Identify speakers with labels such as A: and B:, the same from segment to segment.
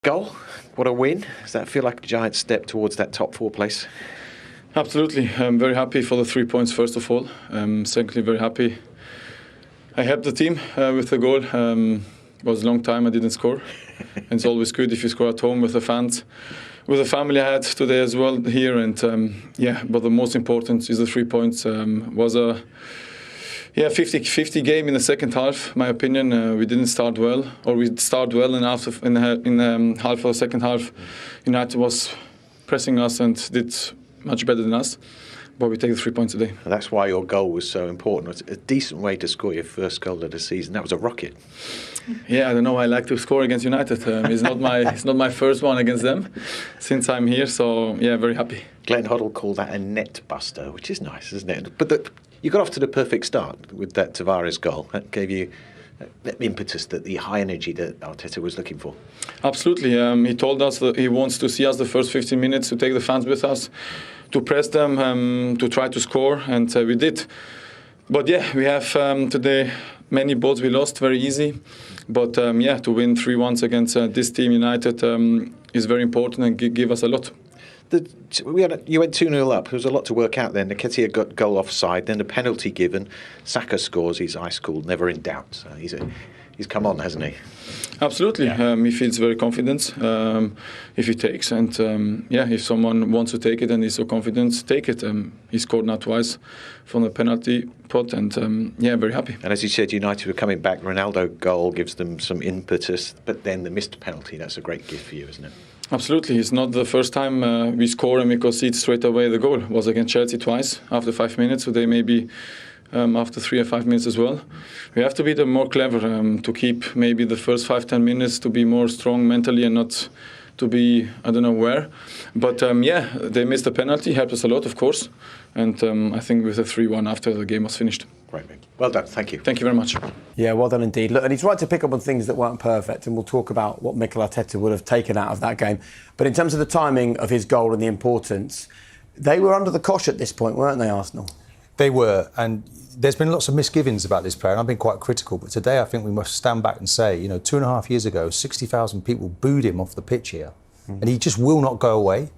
A: Goal, what a win. Does that feel like a giant step towards that top 4 place?
B: Absolutely. I'm very happy for the 3 points, first of all. Secondly, very happy I helped the team with the goal. It was a long time I didn't score. And it's always good if you score at home with the fans. With the family I had today as well here. And but the most important is the 3 points. Was a 50-50 game in the second half, my opinion. We didn't start well, or we started well, and after in half of the second half, United was pressing us and did much better than us. But we take the 3 points today.
A: And that's why your goal was so important. It's a decent way to score your first goal of the season. That was a rocket.
B: Yeah, I don't know. I like to score against United. It's not my first one against them since I'm here. So yeah, very happy.
A: Glenn Hoddle called that a net buster, which is nice, isn't it? But you got off to the perfect start with that Tavares goal. That gave you that impetus, that the high energy that Arteta was looking for.
B: Absolutely. He told us that he wants to see us the first 15 minutes, to take the fans with us, to press them, to try to score, and we did. But yeah, we have today many balls we lost, very easy. But to win 3-1 against this team, United, is very important and give us a lot.
A: You went 2-0 up. There was a lot to work out then. Nketiah got goal offside, then the penalty given. Saka scores. He's ice cold, never in doubt. So he's come on, hasn't he?
B: Absolutely.
A: Yeah.
B: He feels very confident if he takes. And if someone wants to take it and he's so confident, take it. He scored now twice from the penalty pot, and very happy.
A: And as you said, United were coming back. Ronaldo goal gives them some impetus, but then the missed penalty, that's a great gift for you, isn't it?
B: Absolutely. It's not the first time we score and we concede straight away the goal. It was against Chelsea twice after 5 minutes, so they maybe after 3 or 5 minutes as well. We have to be more clever to keep maybe the first 5-10 minutes to be more strong mentally and not to be, I don't know where. But they missed the penalty, helped us a lot, of course. And I think with a 3-1 after the game was finished.
A: Great, mate. Well done. Thank you.
B: Thank you very much.
C: Yeah, well done indeed. Look, and he's right to pick up on things that weren't perfect, and we'll talk about what Mikel Arteta would have taken out of that game. But in terms of the timing of his goal and the importance, they were under the cosh at this point, weren't they, Arsenal?
D: They were, and there's been lots of misgivings about this player, and I've been quite critical. But today I think we must stand back and say, 2.5 years ago, 60,000 people booed him off the pitch here. And he just will not go away.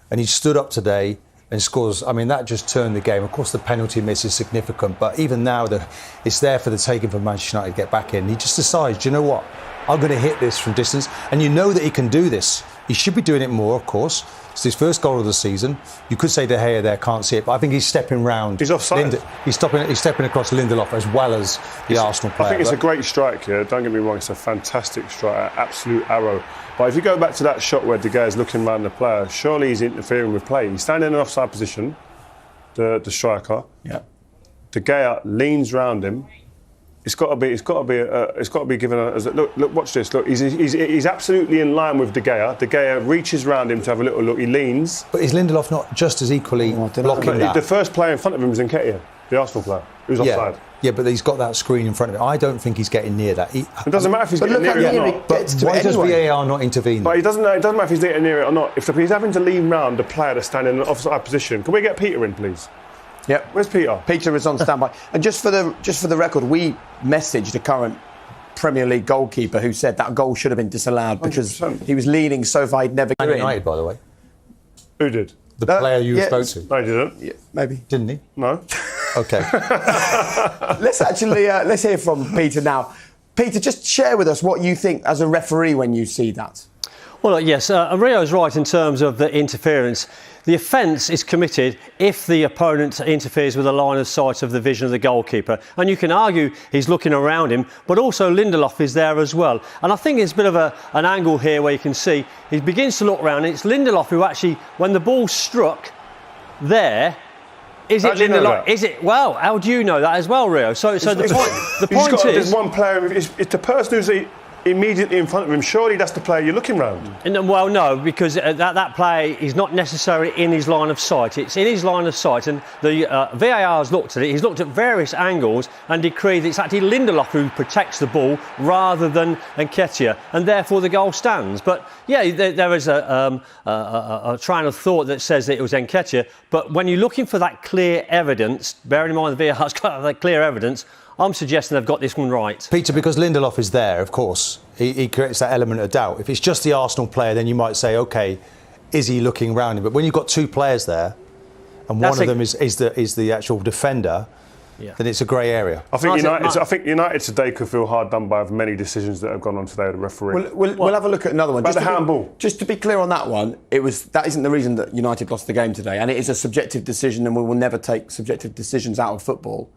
D: And he stood up today and scores. I mean, that just turned the game. Of course, the penalty miss is significant, but even now, it's there for the taking for Manchester United to get back in. He just decides, do you know what? I'm going to hit this from distance. And you know that he can do this. He should be doing it more, of course. It's his first goal of the season. You could say De Gea there can't see it, but I think he's stepping round.
E: He's offside.
D: He's stepping across Lindelof as well as the Arsenal player.
E: I think it's a great strike here. Don't get me wrong, it's a fantastic strike, absolute arrow. But if you go back to that shot where De Gea is looking around the player, surely he's interfering with play. He's standing in an offside position, the striker.
C: Yeah.
E: De Gea leans round him. It's got to be given a look. Watch this. Look, he's absolutely in line with De Gea. De Gea reaches round him to have a little look. He leans.
D: But is Lindelof not just as equally blocking that?
E: The first player in front of him is Nketiah, the Arsenal player, who's offside.
D: Yeah, but he's got that screen in front of him. I don't think he's getting near that.
E: It doesn't matter if he's getting near it or not.
D: But why does VAR not intervene?
E: But it doesn't matter if he's getting near it or not. If he's having to lean round the player that's standing in an offside position, can we get Peter in, please?
C: Yep.
E: Where's Peter?
C: Peter is on standby. And just for the record, we messaged the current Premier League goalkeeper who said that goal should have been disallowed because
E: 100%.
C: he was leaning so far he'd never get in.
D: United, by the way.
E: Who did?
D: The player you spoke to.
E: No, he didn't.
C: Yeah, maybe.
D: Didn't he?
E: No.
D: OK.
C: Let's hear from Peter now. Peter, just share with us what you think as a referee when you see that.
F: Well, yes, Rio's right in terms of the interference. The offence is committed if the opponent interferes with the line of sight of the vision of the goalkeeper. And you can argue he's looking around him, but also Lindelof is there as well. And I think it's a bit of an angle here where you can see he begins to look around. And it's Lindelof who actually, when the ball struck there, is it Lindelof? Is it? Well, how do you know that as well, Rio? So the point is,
E: there's one player. It's the person who's immediately in front of him. Surely that's the player you're looking round.
F: Well, no, because that player is not necessarily in his line of sight. It's in his line of sight, and the VAR has looked at it. He's looked at various angles and decreed that it's actually Lindelof who protects the ball rather than Nketiah, and therefore the goal stands. But yeah, there is a train of thought that says that it was Nketiah. But when you're looking for that clear evidence, bearing in mind the VAR's got that clear evidence, I'm suggesting they've got this one right.
D: Peter, because Lindelof is there, of course, he creates that element of doubt. If it's just the Arsenal player, then you might say, OK, is he looking round him? But when you've got two players there, and one of them is the actual defender, then it's a grey area.
E: I think United today could feel hard done by many decisions that have gone on today with the referee.
C: We'll have a look at another one.
E: About the handball.
C: Just to be clear on that one, that isn't the reason that United lost the game today, and it is a subjective decision, and we will never take subjective decisions out of football.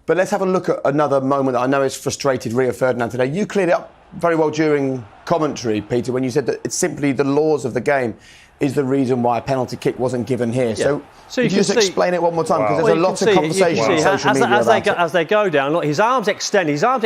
C: But let's have a look at another moment that I know has frustrated Rio Ferdinand today. You cleared it up very well during commentary, Peter, when you said that it's simply the laws of the game is the reason why a penalty kick wasn't given here. So could you just explain it one more time? Because there's a lot of conversation on social media about it.
F: As they go down, look, his arm's extended out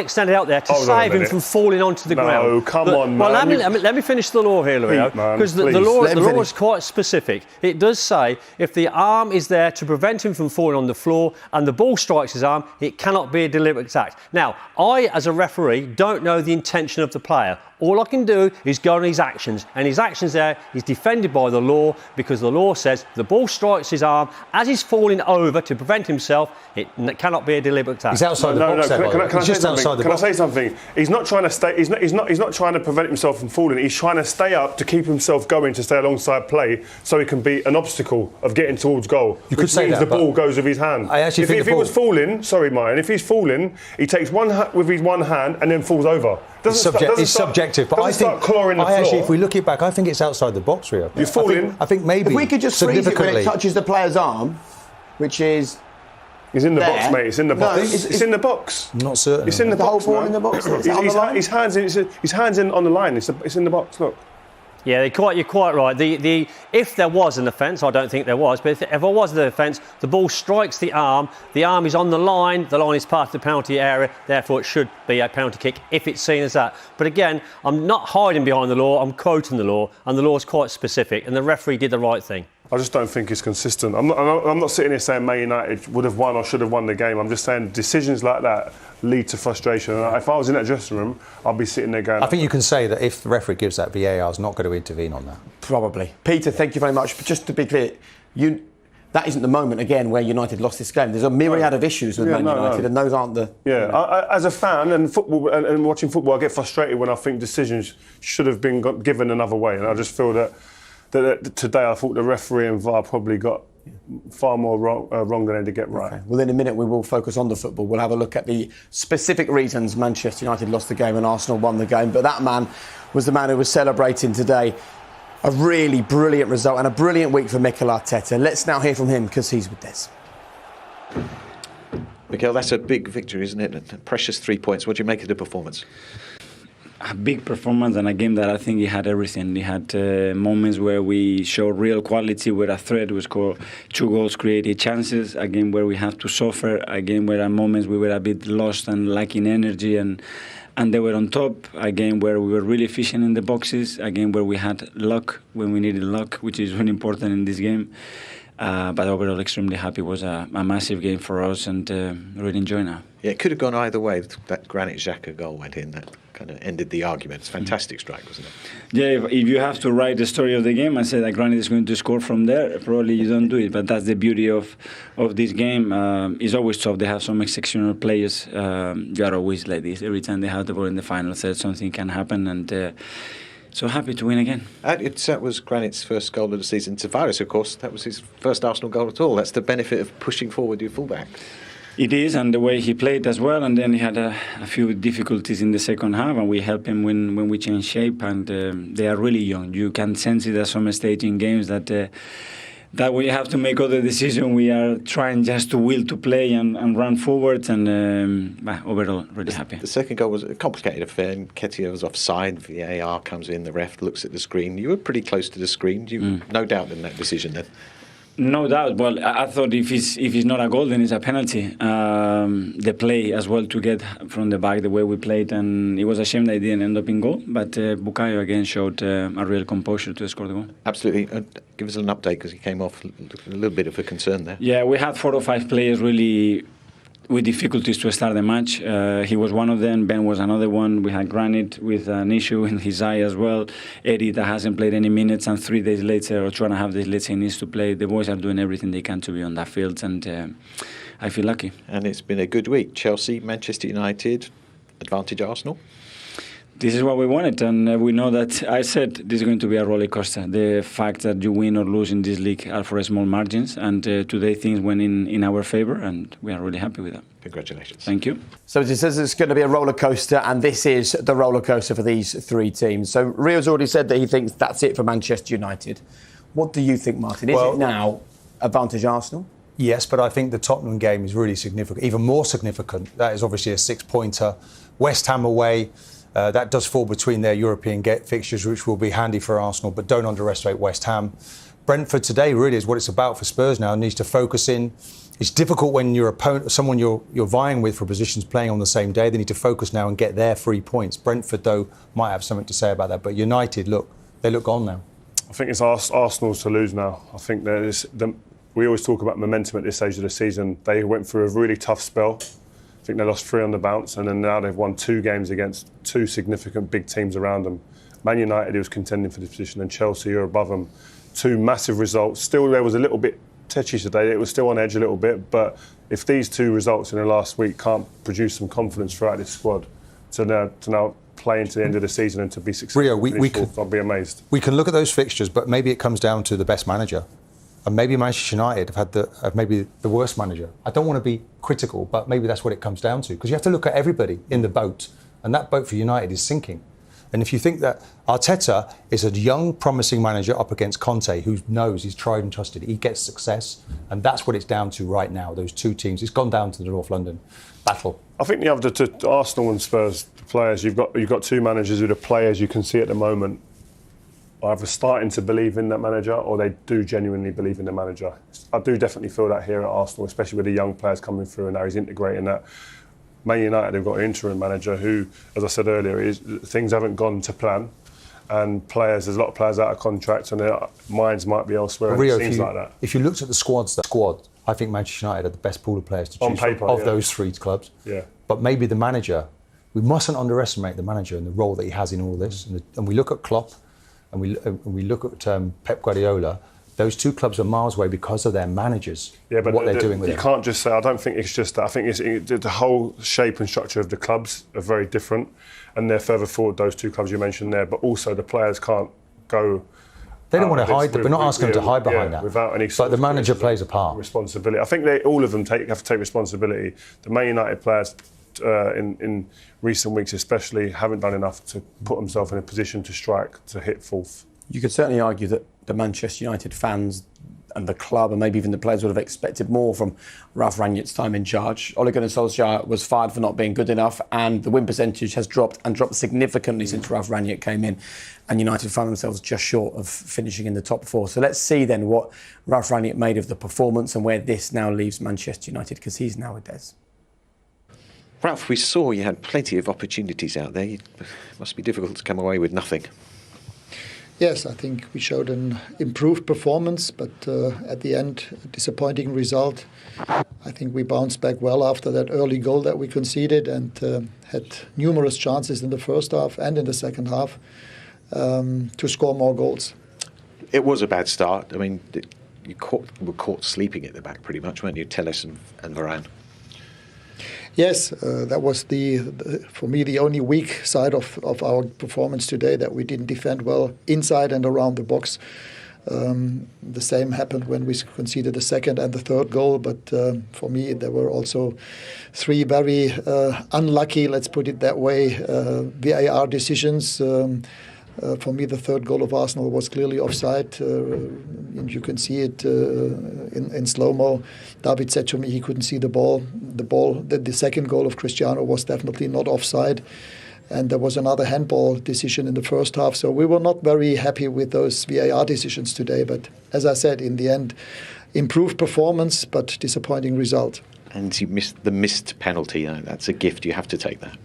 F: there to save him from falling onto the ground.
E: No, come on, man.
F: Well, let me finish the law here, Leo, because the law is quite specific. It does say if the arm is there to prevent him from falling on the floor and the ball strikes his arm, it cannot be a deliberate act. Now, I, as a referee, don't know the intention of the player. All I can do is go on his actions, and his actions there is defended by the law, because the law says the ball strikes his arm as he's falling over to prevent himself. It cannot be a deliberate act.
D: He's outside the box.
E: Can I say something? He's not trying to stay. He's not trying to prevent himself from falling. He's trying to stay up to keep himself going, to stay alongside play, so he can be an obstacle of getting towards goal.
D: You could say that
E: the ball goes with his hand.
D: I actually think
E: if he was falling, sorry, Martin, if he's falling, he takes with his one hand and then falls over.
D: It's subjective, but I think if we look it back, I think it's outside the box, Rio.
E: You're falling.
D: I think maybe
C: if we could just freeze it when it touches the player's arm, which is.
E: He's in the box, mate. It's in the box. No, it's in the box.
D: I'm not certain.
E: It's in the box.
C: The whole ball in the box.
E: His hands in on the line. It's in the box. Look.
F: Yeah, you're quite right. If there was an offence, I don't think there was, but if there was an offence, the ball strikes the arm is on the line is part of the penalty area, therefore it should be a penalty kick if it's seen as that. But again, I'm not hiding behind the law, I'm quoting the law, and the law is quite specific, and the referee did the right thing.
E: I just don't think it's consistent. I'm not sitting here saying Man United would have won or should have won the game. I'm just saying decisions like that lead to frustration. And if I was in that dressing room, I'd be sitting there going...
D: I think you can say that if the referee gives that, VAR is not going to intervene on that.
C: Probably. Peter, thank you very much. But just to be clear, that isn't the moment, again, where United lost this game. There's a myriad of issues with Man United, and those aren't the...
E: Yeah, I, as a fan and football and watching football, I get frustrated when I think decisions should have been given another way. And I just feel that today I thought the referee and VAR probably got far more wrong than they did get right.
C: Okay. Well, in a minute we will focus on the football. We'll have a look at the specific reasons Manchester United lost the game and Arsenal won the game. But that man was the man who was celebrating today. A really brilliant result and a brilliant week for Mikel Arteta. Let's now hear from him, because he's with Des.
A: Mikel, that's a big victory, isn't it? A precious 3 points. What do you make of the performance?
G: A big performance and a game that I think he had everything. He had moments where we showed real quality with a threat. We scored 2 goals, created chances. A game where we had to suffer. A game where at moments we were a bit lost and lacking energy, and they were on top. A game where we were really efficient in the boxes. A game where we had luck when we needed luck, which is really important in this game. But overall, extremely happy. It was a massive game for us, and really enjoying it.
A: Yeah, it could have gone either way. That Granit Xhaka goal went in. That kind of ended the argument. It's a fantastic strike, wasn't it?
G: Yeah, if you have to write the story of the game and say that Granit is going to score from there, probably you don't do it. But that's the beauty of this game. It's always tough. They have some exceptional players. You are always like this. Every time they have the ball in the final third, something can happen. And so happy to win again.
A: That was Granit's first goal of the season. Tavares, of course, that was his first Arsenal goal at all. That's the benefit of pushing forward your fullback.
G: It is, and the way he played as well. And then he had a few difficulties in the second half, and we helped him when we changed shape. And they are really young. You can sense it at some stage in games that we have to make other decisions. We are trying just to will to play and run forward. And overall, really happy.
A: The second goal was a complicated affair. And Ketia was offside. VAR comes in. The ref looks at the screen. You were pretty close to the screen. No doubt in that decision then.
G: No doubt. Well, I thought if it's not a goal, then it's a penalty. The play as well to get from the back, the way we played, and it was a shame that it didn't end up in goal. But Bukayo again showed a real composure to score the goal.
A: Absolutely. Give us an update, because he came off a little bit of a concern there.
G: Yeah, we had 4 or 5 players really with difficulties to start the match. He was one of them. Ben was another one. We had Granit with an issue in his eye as well. Eddie that hasn't played any minutes, and 3 days later or 2.5 days later he needs to play. The boys are doing everything they can to be on that field, and I feel lucky.
A: And it's been a good week. Chelsea, Manchester United, advantage Arsenal.
G: This is what we wanted, and we know that I said this is going to be a roller coaster. The fact that you win or lose in this league are for small margins, and today things went in our favour, and we are really happy with that.
A: Congratulations.
G: Thank you.
C: So as he says, it's going to be a roller coaster, and this is the roller coaster for these three teams. So Rio's already said that he thinks that's it for Manchester United. What do you think, Martin? Is it now advantage Arsenal?
D: Yes, but I think the Tottenham game is really significant, even more significant. That is obviously a 6-pointer. West Ham away. That does fall between their European fixtures, which will be handy for Arsenal, but don't underestimate West Ham. Brentford today really is what it's about for Spurs now. It needs to focus in. It's difficult when your opponent, someone you're vying with for positions, playing on the same day. They need to focus now and get their 3 points. Brentford, though, might have something to say about that. But United, they look gone now.
E: I think it's Arsenal's to lose now. I think we always talk about momentum at this stage of the season. They went through a really tough spell. I think they lost 3 on the bounce, and then now they've won 2 games against 2 significant big teams around them. Man United, who was contending for this position, and Chelsea, who are above them. 2 massive results. Still, there was a little bit touchy today. It was still on edge a little bit, but if these 2 results in the last week can't produce some confidence throughout this squad to now play into the end of the season and to be successful,
D: Rio,
E: I'll be amazed.
D: We can look at those fixtures, but maybe it comes down to the best manager. And maybe Manchester United have maybe the worst manager. I don't want to be critical, but maybe that's what it comes down to. Because you have to look at everybody in the boat. And that boat for United is sinking. And if you think that Arteta is a young, promising manager up against Conte, who knows he's tried and trusted, he gets success. And that's what it's down to right now, those 2 teams. It's gone down to the North London battle.
E: I think the other Arsenal and Spurs players, you've got 2 managers who are the players you can see at the moment either starting to believe in that manager or they do genuinely believe in the manager. I do definitely feel that here at Arsenal, especially with the young players coming through and now he's integrating that. Man United have got an interim manager who, as I said earlier, things haven't gone to plan, and there's a lot of players out of contract and their minds might be elsewhere.
D: Rio,
E: it seems like that.
D: If you looked at the squad, I think Manchester United are the best pool of players to choose
E: paper,
D: of those 3 clubs.
E: Yeah.
D: But maybe the manager, we mustn't underestimate the manager and the role that he has in all this. And we look at Klopp and we look at Pep Guardiola. Those 2 clubs are miles away because of their managers, but what they're doing with it.
E: You can't just say, I don't think it's just that. I think the whole shape and structure of the clubs are very different and they're further forward, those 2 clubs you mentioned there, but also the players can't go...
D: They don't want to hide. We're not asking them to hide behind that.
E: Without any
D: but the manager plays a part.
E: Responsibility. I think all of them have to take responsibility. The Man United players in recent weeks especially haven't done enough to put themselves in a position to strike, to hit 4th.
C: You could certainly argue that the Manchester United fans and the club and maybe even the players would have expected more from Ralf Rangnick's time in charge. Ole Gunnar Solskjaer was fired for not being good enough, and the win percentage has dropped significantly since Ralf Rangnick came in, and United found themselves just short of finishing in the top 4. So let's see then what Ralf Rangnick made of the performance and where this now leaves Manchester United, because he's now with Des.
A: Ralph, we saw you had plenty of opportunities out there. It must be difficult to come away with nothing.
H: Yes, I think we showed an improved performance, but at the end, a disappointing result. I think we bounced back well after that early goal that we conceded and had numerous chances in the first half and in the second half to score more goals.
A: It was a bad start. I mean, you were caught sleeping at the back pretty much, weren't you, Telles and Varane?
H: Yes, that was for me the only weak side of our performance today, that we didn't defend well inside and around the box. The same happened when we conceded the second and the third goal, but for me there were also 3 very unlucky, let's put it that way, VAR decisions. For me, the third goal of Arsenal was clearly offside. And you can see it in slow-mo. David said to me he couldn't see the ball. The second goal of Cristiano was definitely not offside. And there was another handball decision in the first half. So we were not very happy with those VAR decisions today. But as I said, in the end, improved performance, but disappointing result.
A: And you missed the missed penalty. That's a gift. You have to take that.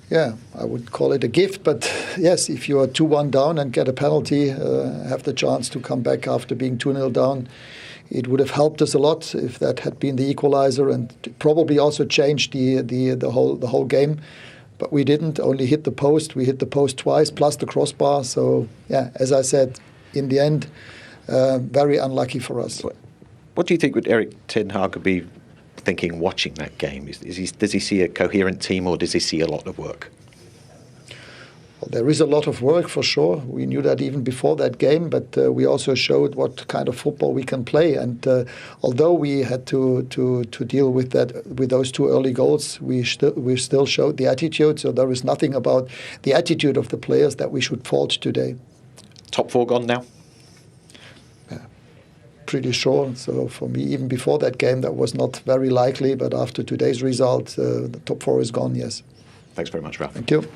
H: Yeah, I would call it a gift, but yes, if you are 2-1 down and get a penalty, have the chance to come back after being 2-0 down, it would have helped us a lot if that had been the equalizer, and probably also changed the whole game. But we didn't, only hit the post. We hit the post twice, plus the crossbar. So, yeah, as I said, in the end, very unlucky for us.
A: What do you think would Erik ten Hag be thinking watching that game? Does he see a coherent team, or does he see a lot of work?
H: Well, there is a lot of work for sure. We knew that even before that game, but we also showed what kind of football we can play. And although we had to deal with those 2 early goals, we still showed the attitude. So there is nothing about the attitude of the players that we should fault today.
A: Top 4 gone now?
H: Pretty sure. So for me, even before that game, that was not very likely. But after today's result, the top 4 is gone. Yes.
A: Thanks very much, Ralph.
H: Thank you.